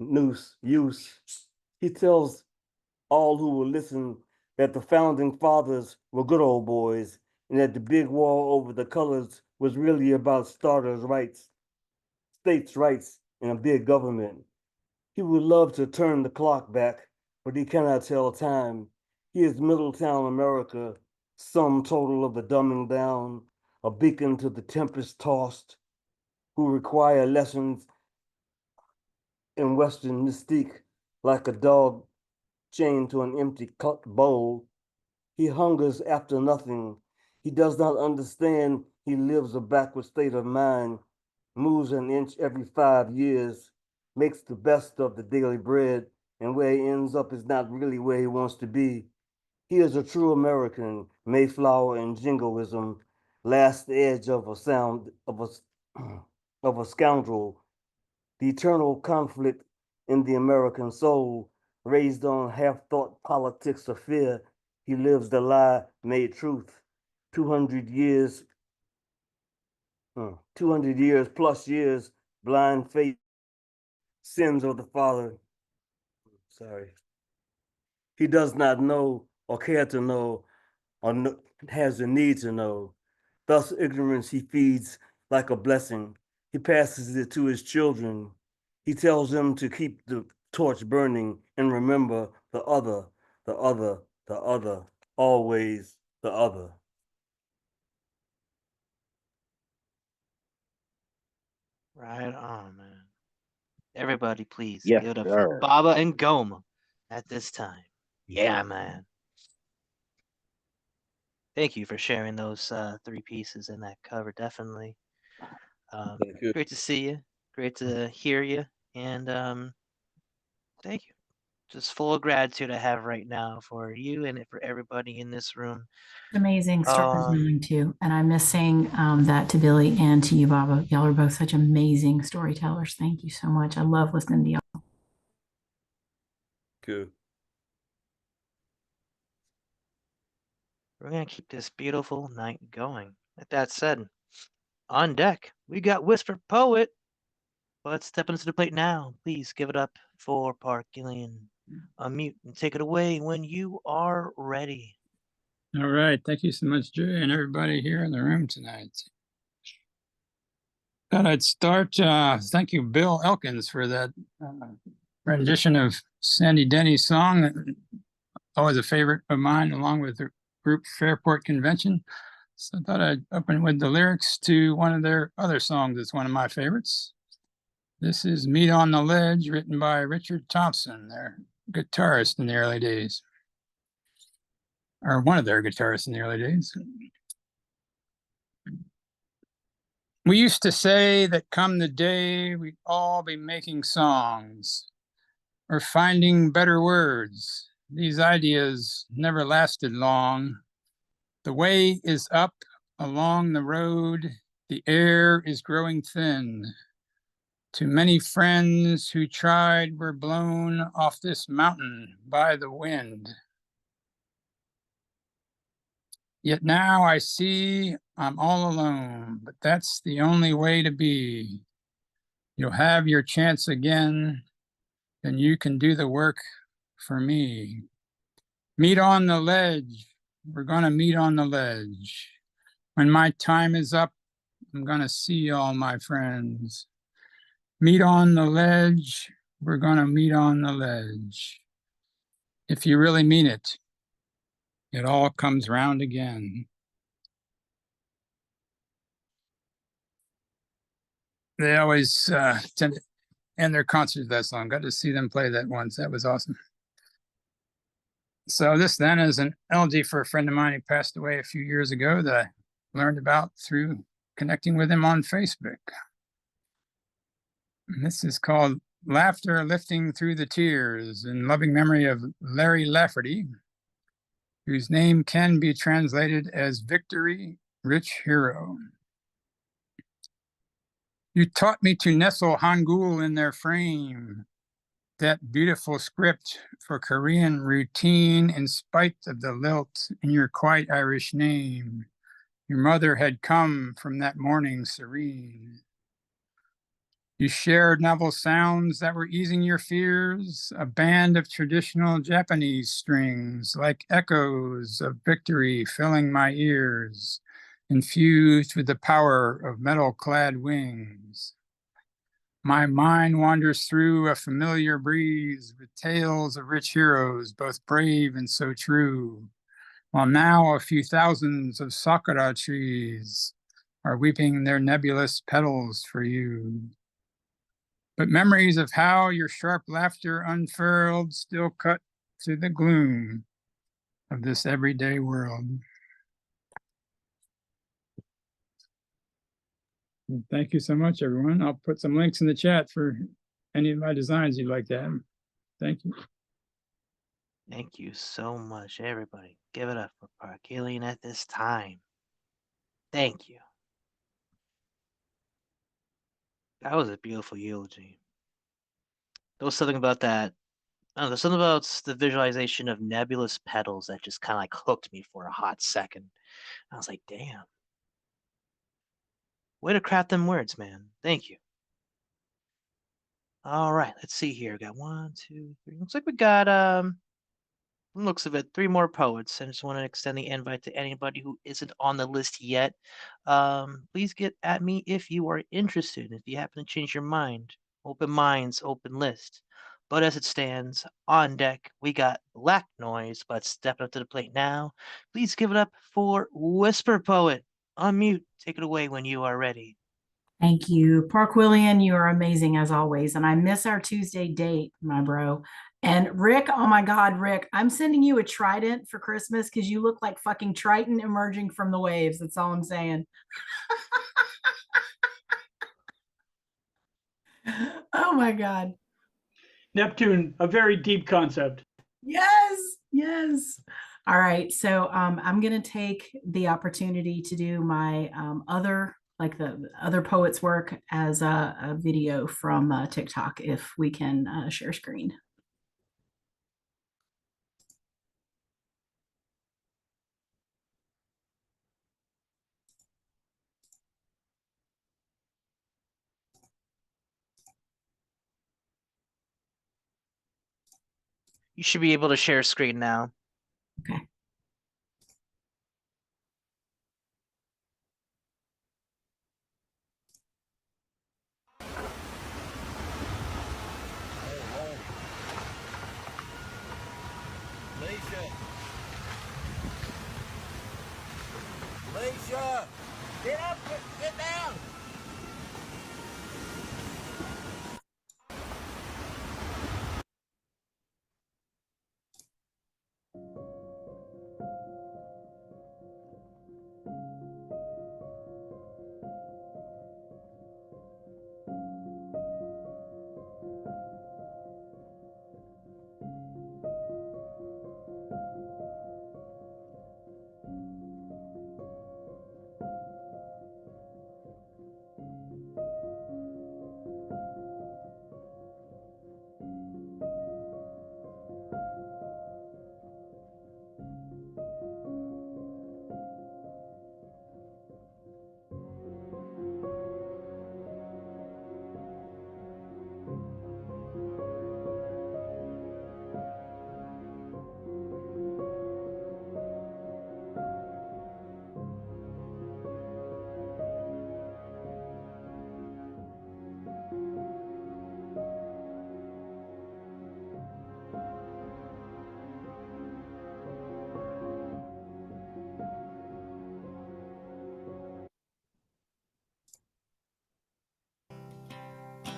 noose, use. He tells all who will listen that the founding fathers were good old boys and that the big war over the colors was really about starters' rights, states' rights, and a big government. He would love to turn the clock back, but he cannot tell time. He is Middletown America, sum total of the dumbing down, a beacon to the tempest tossed, who require lessons in Western mystique, like a dog chained to an empty bowl. He hungers after nothing. He does not understand he lives a backward state of mind, moves an inch every 5 years, makes the best of the daily bread, and where he ends up is not really where he wants to be. He is a true American, Mayflower and jingoism, last edge of a sound of a of a scoundrel, the eternal conflict in the American soul, raised on half-thought politics of fear. He lives the lie made truth. 200 years, 200 years plus years, blind faith, sins of the father. Sorry. He does not know or care to know or has the need to know. Thus, ignorance he feeds like a blessing. He passes it to his children. He tells them to keep the torch burning and remember the other, the other, the other, always the other. Right on, man. Everybody, please Yes, give it up for sir. Baba and Goma at this time. Yeah, man. Thank you for sharing those three pieces in that cover. Definitely. Thank you. Great to see you. Great to hear you. And thank you. Just full of gratitude I have right now for you and for everybody in this room. Amazing storytelling too. And I miss saying that to Billy and to you, Baba. Y'all are both such amazing storytellers. Thank you so much. I love listening to y'all. Good. We're going to keep this beautiful night going. With that said, on deck, we got Whisper Poet. Let's step into the plate now. Please give it up for Park Gillian. Unmute and take it away when you are ready. All right. Thank you so much, Jay, and everybody here in the room tonight. Thought I'd start. Thank you, Bill Elkins, for that rendition of Sandy Denny's song. Always a favorite of mine, along with the group Fairport Convention. So I thought I'd open with the lyrics to one of their other songs. It's one of my favorites. This is Meet on the Ledge, written by Richard Thompson, their guitarist in the early days, or one of their guitarists in the early days. We used to say that come the day we'd all be making songs or finding better words. These ideas never lasted long. The way is up along the road. The air is growing thin. Too many friends who tried were blown off this mountain by the wind. Yet now I see I'm all alone, but that's the only way to be. You'll have your chance again, then you can do the work for me. Meet on the ledge. We're gonna meet on the ledge. When my time is up, I'm gonna see all my friends. Meet on the ledge. We're gonna meet on the ledge. If you really mean it, it all comes round again. They always tend to end their concerts with that song. Got to see them play that once. That was awesome. So this then is an elegy for a friend of mine who passed away a few years ago that I learned about through connecting with him on Facebook. And this is called Laughter Lifting Through the Tears, in loving memory of Larry Lafferty, whose name can be translated as Victory, Rich Hero. You taught me to nestle Hangul in their frame, that beautiful script for Korean routine in spite of the lilt in your quite Irish name. Your mother had come from that morning serene. You shared novel sounds that were easing your fears, a band of traditional Japanese strings, like echoes of victory filling my ears, infused with the power of metal-clad wings. My mind wanders through a familiar breeze with tales of rich heroes, both brave and so true, while now a few thousands of sakura trees are weeping their nebulous petals for you. But memories of how your sharp laughter unfurled still cut through the gloom of this everyday world. Thank you so much, everyone. I'll put some links in the chat for any of my designs you'd like to have. Thank you. Thank you so much, everybody. Give it up for Parkillian at this time. Thank you. That was a beautiful eulogy. There was something about that. I don't know, there's something about the visualization of nebulous petals that just kind of like hooked me for a hot second. I was like, damn. Way to craft them words, man. Thank you. All right, let's see here. We got 1, 2, 3. Looks like we got looks of it, 3 more poets. I just want to extend the invite to anybody who isn't on the list yet. Please get at me if you are interested. If you happen to change your mind, open minds, open list. But as it stands, on deck, we got Black Noise, but stepping up to the plate now. Please give it up for Whisper Poet. Unmute. Take it away when you are ready. Thank you. Park William, you are amazing as always. And I miss our Tuesday date, my bro. And Rick, oh my God, Rick, I'm sending you a trident for Christmas because you look like fucking Triton emerging from the waves. That's all I'm saying. Oh my God. Neptune, a very deep concept. Yes, yes. All right. So I'm going to take the opportunity to do my other, like the other poets' work as a video from TikTok, if we can share screen. You should be able to share screen now. Okay. Alicia, get up, get down.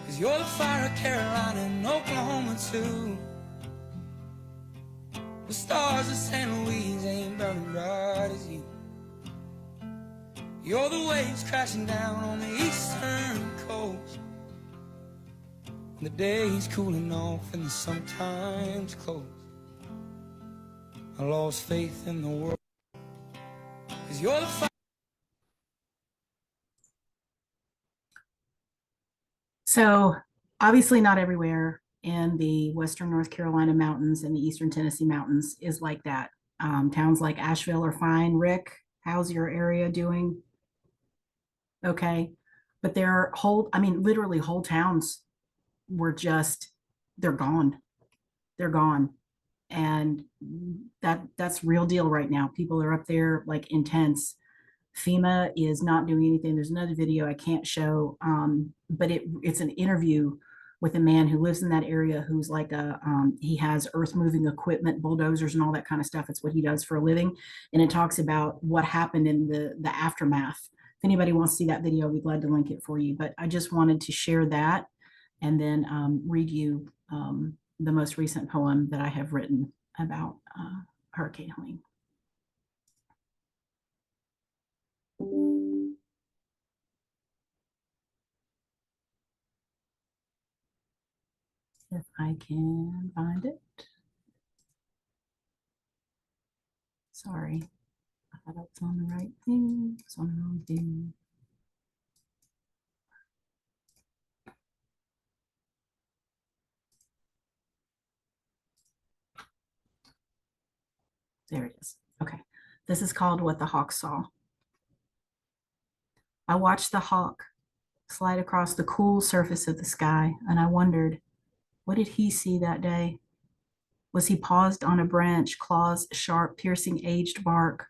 Cause you're the fire of Carolina and Oklahoma too. The stars of San Luis ain't burning bright as you. You're the waves crashing down on the eastern coast. When the day's cooling off and the summertime's close. I lost faith in the world. Cause you're the fire. So obviously not everywhere in the Western North Carolina mountains and the Eastern Tennessee mountains is like that. Towns like Asheville are fine. Rick, how's your area doing? Okay. But there are whole, I mean, literally whole towns were just, they're gone. They're gone. And that's real deal right now. People are up there like intense. FEMA is not doing anything. There's another video I can't show, but it's an interview with a man who lives in that area who's like he has earth moving equipment, bulldozers and all that kind of stuff. It's what he does for a living. And it talks about what happened in the aftermath. If anybody wants to see that video, I'd be glad to link it for you. But I just wanted to share that and then read you the most recent poem that I have written about Hurricane Helene. If I can find it. Sorry. I thought I was on the right thing. It's on the wrong thing. There it is. Okay. This is called What the Hawk Saw. I watched the hawk slide across the cool surface of the sky, and I wondered, what did he see that day? Was he paused on a branch, claws sharp, piercing aged bark,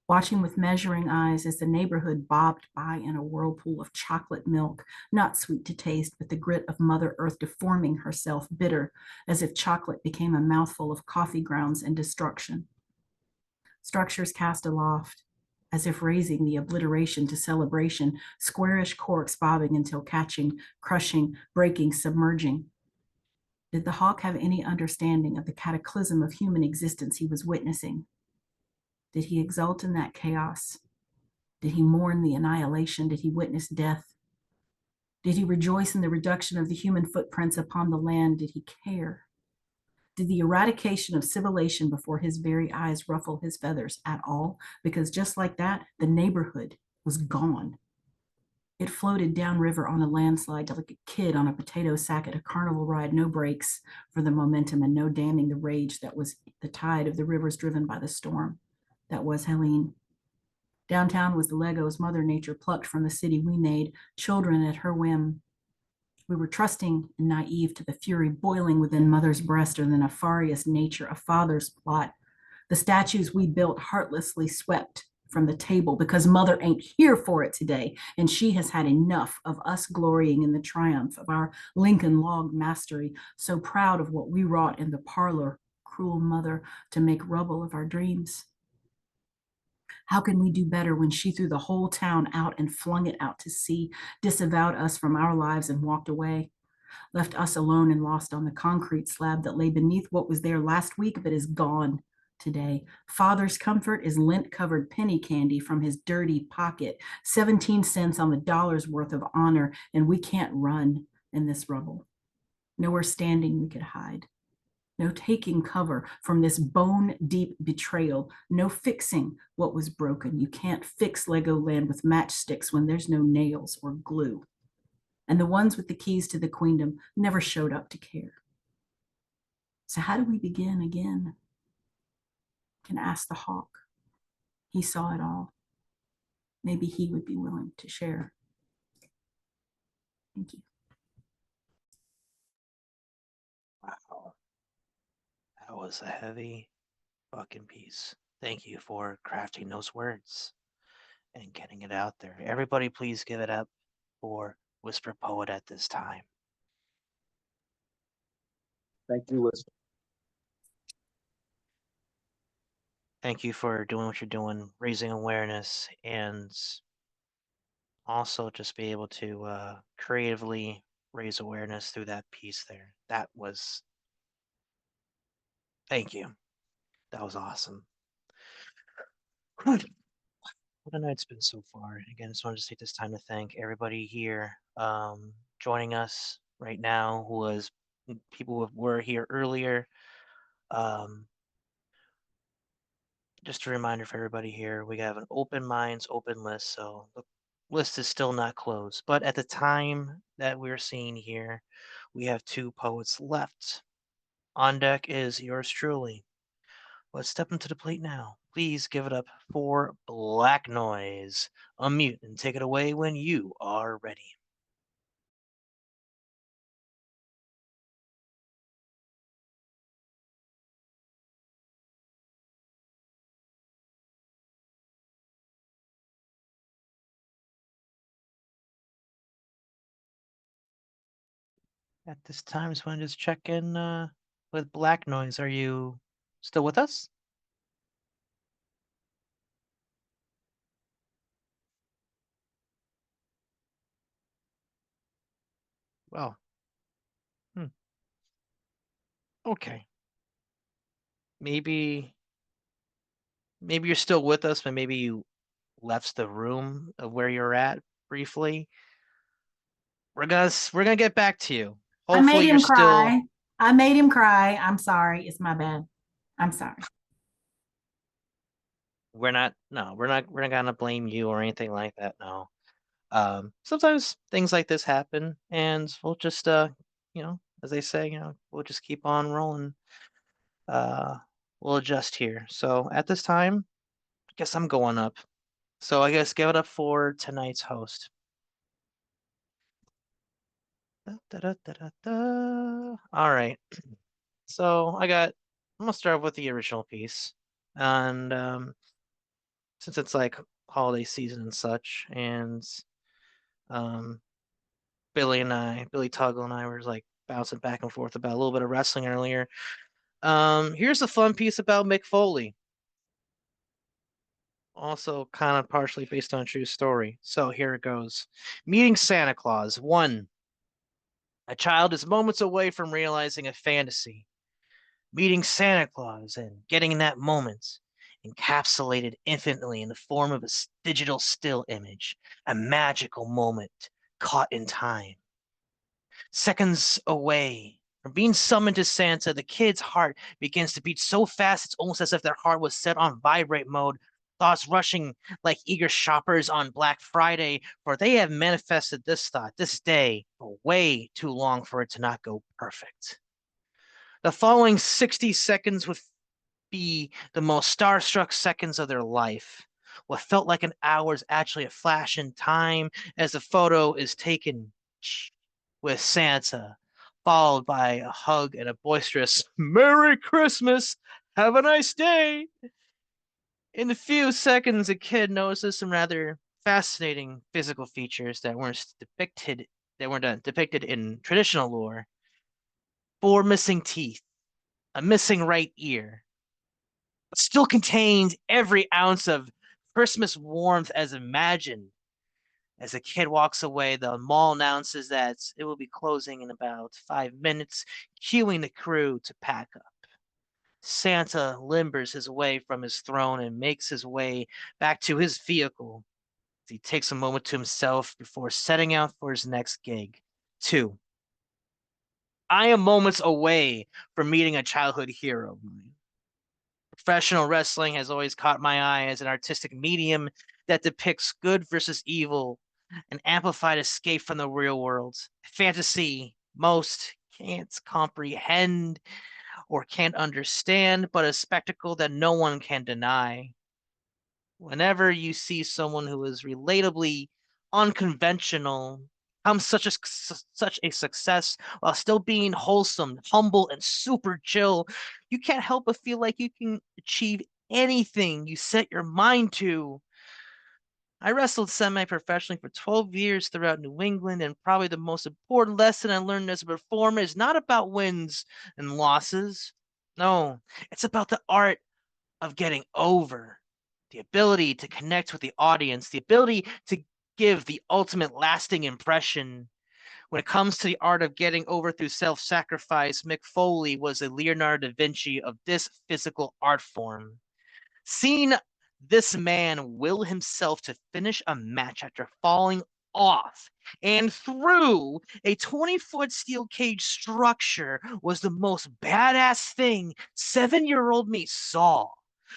watching with measuring eyes as the neighborhood bobbed by in a whirlpool of chocolate milk, not sweet to taste, but the grit of Mother Earth deforming herself, bitter, as if chocolate became a mouthful of coffee grounds and destruction. Structures cast aloft, as if raising the obliteration to celebration, squarish corks bobbing until catching, crushing, breaking, submerging. Did the hawk have any understanding of the cataclysm of human existence he was witnessing? Did he exult in that chaos? Did he mourn the annihilation? Did he witness death? Did he rejoice in the reduction of the human footprints upon the land? Did he care? Did the eradication of civilization before his very eyes ruffle his feathers at all? Because just like that, the neighborhood was gone. It floated downriver on a landslide like a kid on a potato sack at a carnival ride, no brakes for the momentum and no damming the rage that was the tide of the rivers driven by the storm. That was Helene. Downtown was the Legos Mother Nature plucked from the city we made, children at her whim. We were trusting and naive to the fury boiling within Mother's breast or the nefarious nature of Father's plot. The statues we built heartlessly swept from the table because Mother ain't here for it today, and she has had enough of us glorying in the triumph of our Lincoln log mastery, so proud of what we wrought in the parlor, cruel Mother, to make rubble of our dreams. How can we do better when she threw the whole town out and flung it out to sea, disavowed us from our lives and walked away, left us alone and lost on the concrete slab that lay beneath what was there last week but is gone today? Father's comfort is lint-covered penny candy from his dirty pocket, 17 cents on the dollar's worth of honor, and we can't run in this rubble. Nowhere standing we could hide. No taking cover from this bone-deep betrayal. No fixing what was broken. You can't fix Legoland with matchsticks when there's no nails or glue. And the ones with the keys to the queendom never showed up to care. So how do we begin again? Can ask the hawk. He saw it all. Maybe he would be willing to share. Thank you. Wow. That was a heavy fucking piece. Thank you for crafting those words and getting it out there. Everybody, please give it up for Whisper Poet at this time. Thank you, Whisper. Thank you for doing what you're doing, raising awareness, and also just be able to creatively raise awareness through that piece there. That was, thank you. That was awesome. What a night's been so far. Again, I just wanted to take this time to thank everybody here joining us right now, who was people who were here earlier. Just a reminder for everybody here, we have an open minds, open list, so the list is still not closed. But at the time that we're seeing here, we have 2 poets left. On deck is yours truly. Let's step into the plate now. Please give it up for Black Noise. Unmute and take it away when you are ready. At this time, I just want to just check in with Black Noise. Are you still with us? Well, okay. Maybe you're still with us, but maybe you left the room of where you're at briefly. We're gonna get back to you. I made Hopefully you're him still. cry. I made him cry. I'm sorry. It's my bad. I'm sorry. We're not. No, we're not. We're not gonna blame you or anything like that. No. Sometimes things like this happen, and we'll just as they say, we'll just keep on rolling. Uh, we'll adjust here. So at this time, I guess I'm going up. So I guess give it up for tonight's host. Da, da, da, da, da. All right. So I'm gonna start with the original piece. And since it's like holiday season and such, and um Billy Tuggle and I were like bouncing back and forth about a little bit of wrestling earlier. Here's the fun piece about Mick Foley. Also kind of partially based on a true story. So here it goes. Meeting Santa Claus. 1. A child is moments away from realizing a fantasy. Meeting Santa Claus and getting in that moment, encapsulated infinitely in the form of a digital still image, a magical moment caught in time. Seconds away from being summoned to Santa, the kid's heart begins to beat so fast it's almost as if their heart was set on vibrate mode, thoughts rushing like eager shoppers on Black Friday, for they have manifested this thought, this day, for way too long for it to not go perfect. The following 60 seconds would be the most starstruck seconds of their life. What felt like an hour is actually a flash in time as the photo is taken with Santa, followed by a hug and a boisterous Merry Christmas, have a nice day. In a few seconds, a kid notices some rather fascinating physical features that weren't depicted in traditional lore. 4 missing teeth, a missing right ear, but still contains every ounce of Christmas warmth as imagined. As the kid walks away, the mall announces that it will be closing in about 5 minutes, cueing the crew to pack up. Santa limbers his way from his throne and makes his way back to his vehicle. He takes a moment to himself before setting out for his next gig. 2. I am moments away from meeting a childhood hero of mine. Professional wrestling has always caught my eye as an artistic medium that depicts good versus evil, an amplified escape from the real world, fantasy most can't comprehend or can't understand, but a spectacle that no one can deny. Whenever you see someone who is relatably unconventional become such a success while still being wholesome, humble, and super chill, you can't help but feel like you can achieve anything you set your mind to. I wrestled semi-professionally for 12 years throughout New England, and probably the most important lesson I learned as a performer is not about wins and losses. No, it's about the art of getting over, the ability to connect with the audience, the ability to give the ultimate lasting impression. When it comes to the art of getting over through self-sacrifice, Mick Foley was a Leonardo da Vinci of this physical art form. Seeing this man will himself to finish a match after falling off and through a 20-foot steel cage structure was the most badass thing 7-year-old me saw.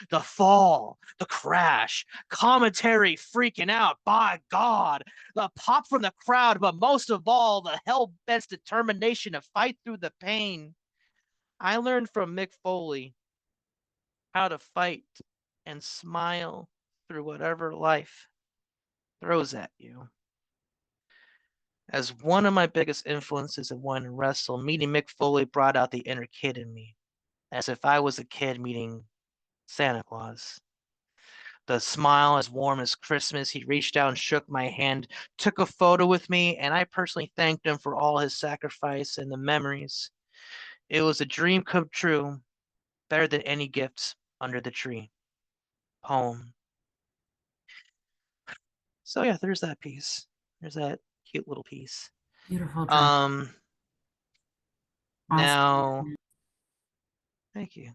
The fall, the crash, commentary freaking out, by God, the pop from the crowd, but most of all, the hell-bent determination to fight through the pain. I learned from Mick Foley how to fight and smile through whatever life throws at you. As one of my biggest influences in wanting to wrestle, meeting Mick Foley brought out the inner kid in me, as if I was a kid meeting Santa Claus. The smile as warm as Christmas, he reached out and shook my hand, took a photo with me, and I personally thanked him for all his sacrifice and the memories. It was a dream come true, better than any gifts under the tree. Poem. So yeah, there's that piece. There's that cute little piece. Beautiful job. Awesome. Now, thank you.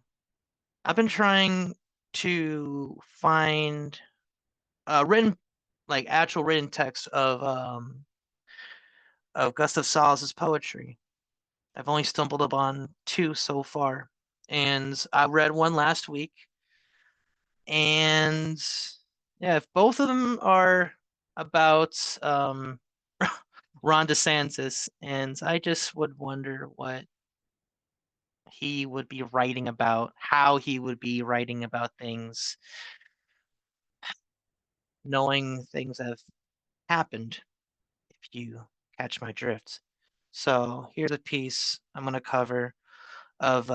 I've been trying to find written, like actual written text of Gustav Salz's poetry. I've only stumbled upon 2 so far, and I read one last week. And yeah, if both of them are about Ron DeSantis, and I just would wonder what he would be writing about, how he would be writing about things, knowing things have happened, if you catch my drift. So here's a piece I'm gonna cover of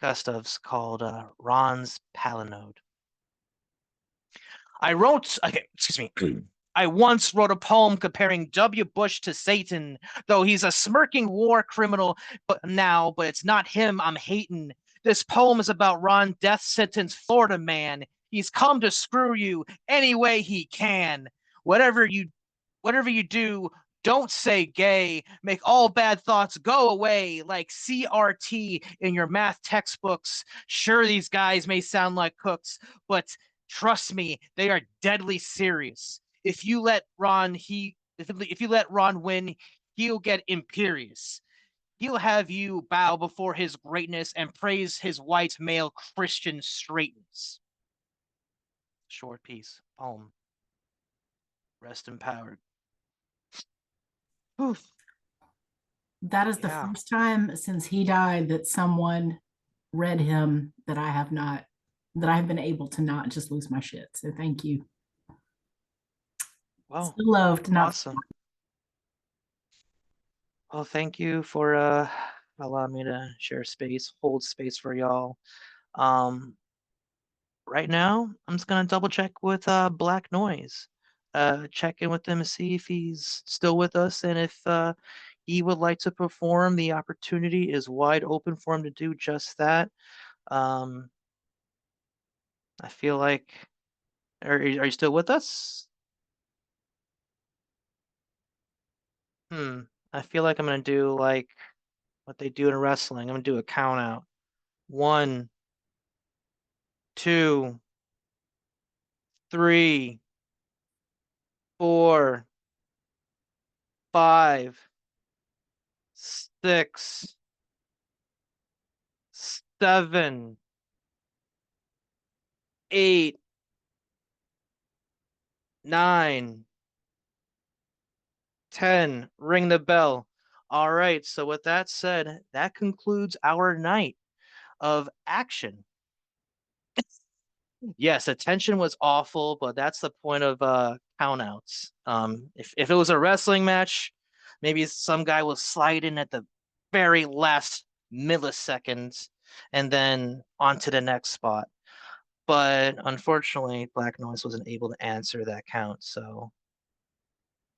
Gustav's called Ron's Palinode. Excuse me. I once wrote a poem comparing W. Bush to Satan, though he's a smirking war criminal but it's not him I'm hating. This poem is about Ron death sentence Florida man. He's come to screw you any way he can. Whatever you do, don't say gay. Make all bad thoughts go away like CRT in your math textbooks. Sure, these guys may sound like cooks, but trust me, they are deadly serious. If you let Ron win, he'll get imperious. He'll have you bow before his greatness and praise his white male Christian straightness. Short piece, poem. Rest empowered. Oof. That is the Yeah. first time since he died that someone read him that I have been able to not just lose my shit. So thank you. Well, Still loved, not awesome. Well, thank you for allowing me to hold space for y'all. Right now, I'm just gonna double check with Black Noise. Check in with him to see if he's still with us and if he would like to perform. The opportunity is wide open for him to do just that. I feel like, are you still with us? I feel like I'm gonna do like what they do in wrestling. I'm gonna do a count out. 1, 2, 3, 4, 5, 6, 7, 8, 9, 10. Ring the bell. All right. So with that said, that concludes our night of action. Yes, attention was awful, but that's the point of countouts. If it was a wrestling match, maybe some guy will slide in at the very last milliseconds and then on to the next spot. But unfortunately, Black Noise wasn't able to answer that count. So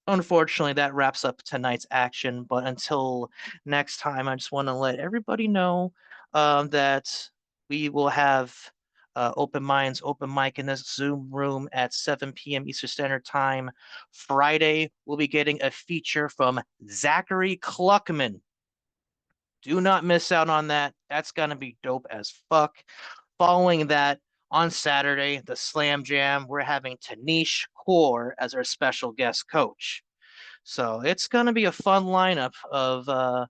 unfortunately, that wraps up tonight's action. But until next time, I just want to let everybody know that we will have Open Minds, Open Mic in this Zoom room at 7 p.m. Eastern Standard Time. Friday, we'll be getting a feature from Zachary Cluckman. Do not miss out on that. That's going to be dope as fuck. Following that, on Saturday, the Slam Jam, we're having Tanish Kaur as our special guest coach. So it's going to be a fun lineup of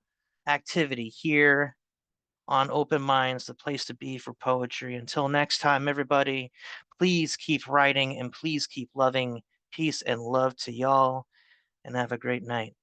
activity here on Open Minds, the place to be for poetry. Until next time, everybody, please keep writing and please keep loving. Peace and love to y'all, and have a great night.